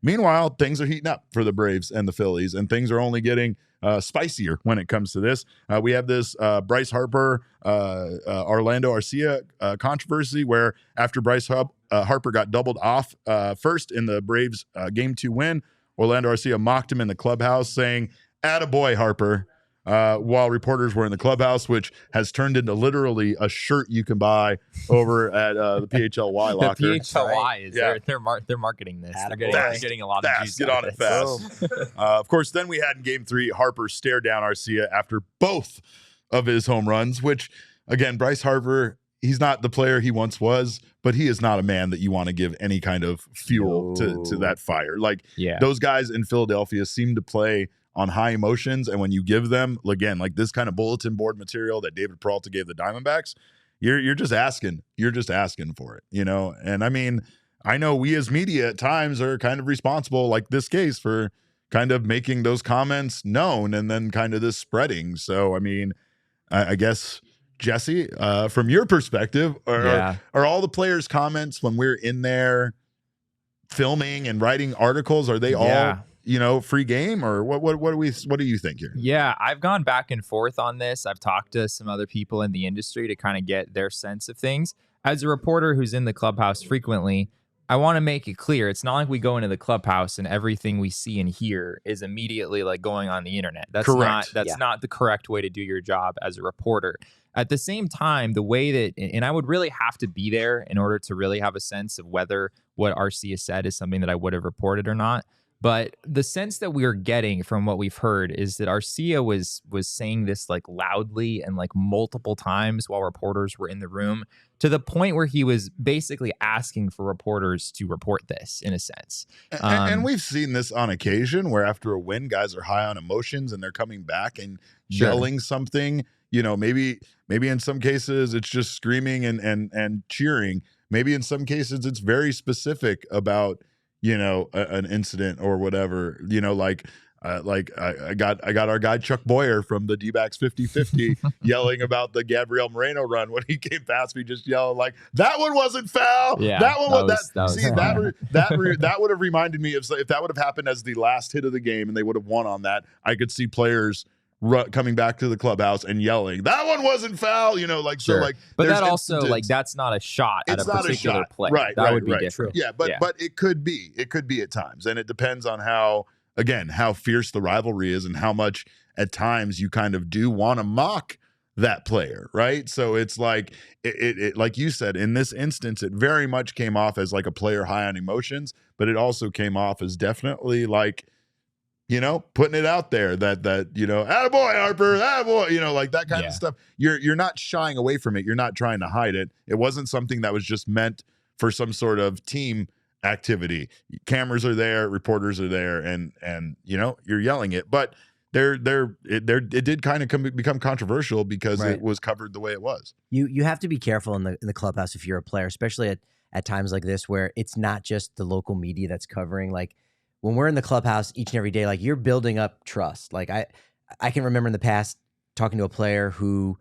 Meanwhile, things are heating up for the Braves and the Phillies, and things are only getting spicier when it comes to this. We have this Bryce Harper, Orlando Arcia controversy, where after Bryce Harper got doubled off first in the Braves Game 2 win, Orlando Arcia mocked him in the clubhouse, saying, "Attaboy, Harper," while reporters were in the clubhouse, which has turned into literally a shirt you can buy over at the PHLY locker. The PHLY is they're marketing this. They're getting a lot of juice. Get on it fast. Of course, then we had in Game 3, Harper stare down Arcia after both of his home runs, which, again, Bryce Harper, he's not the player he once was, but he is not a man that you want to give any kind of fuel to that fire. Like, those guys in Philadelphia seem to play on high emotions, and when you give them, again, like this kind of bulletin board material that David Peralta gave the Diamondbacks, you're just asking for it, you know? And I mean, I know we as media at times are kind of responsible, like this case, for kind of making those comments known and then kind of this spreading. So, I mean, I guess, Jesse, from your perspective, are all the players' comments when we're in there filming and writing articles, are they all, you know, free game, or what do you think here? Yeah, I've gone back and forth on this. I've talked to some other people in the industry to kind of get their sense of things. As a reporter who's in the clubhouse frequently, I want to make it clear, it's not like we go into the clubhouse and everything we see and hear is immediately like going on the internet. That's not the correct way to do your job as a reporter. At the same time, the way that, and I would really have to be there in order to really have a sense of whether what Arcia said is something that I would have reported or not. But the sense that we are getting from what we've heard is that Arcia was saying this like loudly and like multiple times while reporters were in the room, to the point where he was basically asking for reporters to report this, in a sense. And we've seen this on occasion where after a win, guys are high on emotions and they're coming back and yelling something. You know, maybe in some cases it's just screaming and cheering. Maybe in some cases it's very specific about, you know, an incident or whatever, you know, like I got our guy Chuck Boyer from the D-backs 50-50 yelling about the Gabriel Moreno run when he came past me, just yelling like, "That one wasn't foul." Yeah, that would have reminded me of, if that would have happened as the last hit of the game and they would have won on that, I could see players coming back to the clubhouse and yelling, "That one wasn't foul," you know, like, so like, but that also, like, that's not a shot at a particular play. That would be different. Yeah, but it could be at times, and it depends on how fierce the rivalry is and how much at times you kind of do want to mock that player, right? So it's like, it like you said, in this instance, it very much came off as like a player high on emotions, but it also came off as definitely like, you know, putting it out there that, you know, "Attaboy, Harper, attaboy," you know, like that kind of stuff. You're not shying away from it. You're not trying to hide it. It wasn't something that was just meant for some sort of team activity. Cameras are there, reporters are there, and you know, you're yelling it. But it did kind of become controversial because it was covered the way it was. You have to be careful in the clubhouse if you're a player, especially at times like this, where it's not just the local media that's covering. Like, when we're in the clubhouse each and every day, like, you're building up trust. Like, I can remember in the past talking to a player who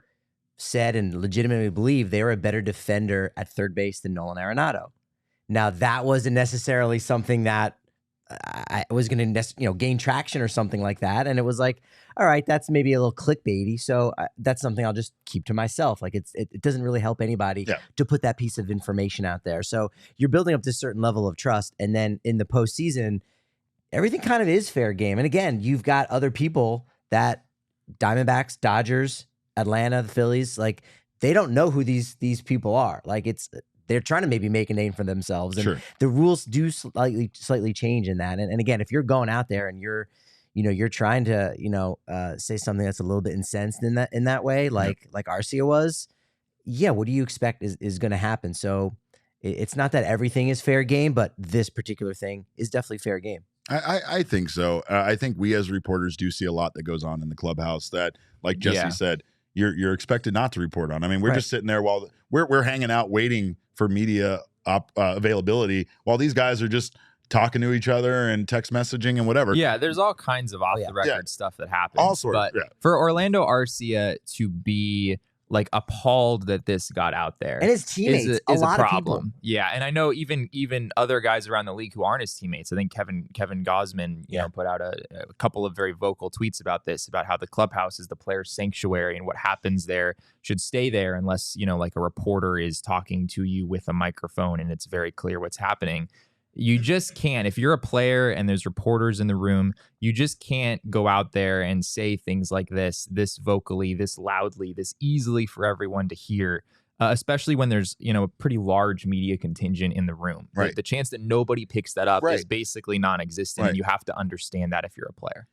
said and legitimately believed they were a better defender at third base than Nolan Arenado. Now, that wasn't necessarily something that I was going to, gain traction or something like that. And it was like, all right, that's maybe a little clickbaity. So that's something I'll just keep to myself. Like, it doesn't really help anybody to put that piece of information out there. So you're building up this certain level of trust. And then in the postseason, everything kind of is fair game. And again, you've got other people that Diamondbacks, Dodgers, Atlanta, the Phillies, like, they don't know who these people are. Like, they're trying to maybe make a name for themselves. And the rules do slightly change in that. And again, if you're going out there and you're trying to, say something that's a little bit incensed in that way, like Arcia was, what do you expect is going to happen? So it's not that everything is fair game, but this particular thing is definitely fair game. I think so. I think we as reporters do see a lot that goes on in the clubhouse that, like Jesse said, you're expected not to report on. I mean, we're just sitting there while we're hanging out waiting for media availability while these guys are just talking to each other and text messaging and whatever. Yeah, there's all kinds of off the record stuff that happens. For Orlando Arcia to be like appalled that this got out there. And his teammates, is a lot a of problem. people. Yeah, and I know even other guys around the league who aren't his teammates. I think Kevin Gausman, you know, put out a couple of very vocal tweets about this, about how the clubhouse is the player's sanctuary and what happens there should stay there unless, you know, like a reporter is talking to you with a microphone and it's very clear what's happening. You just can't, if you're a player and there's reporters in the room, you just can't go out there and say things like this vocally, this loudly, this easily for everyone to hear, especially when there's, you know, a pretty large media contingent in the room. Right. The chance that nobody picks that up is basically non-existent, and you have to understand that if you're a player.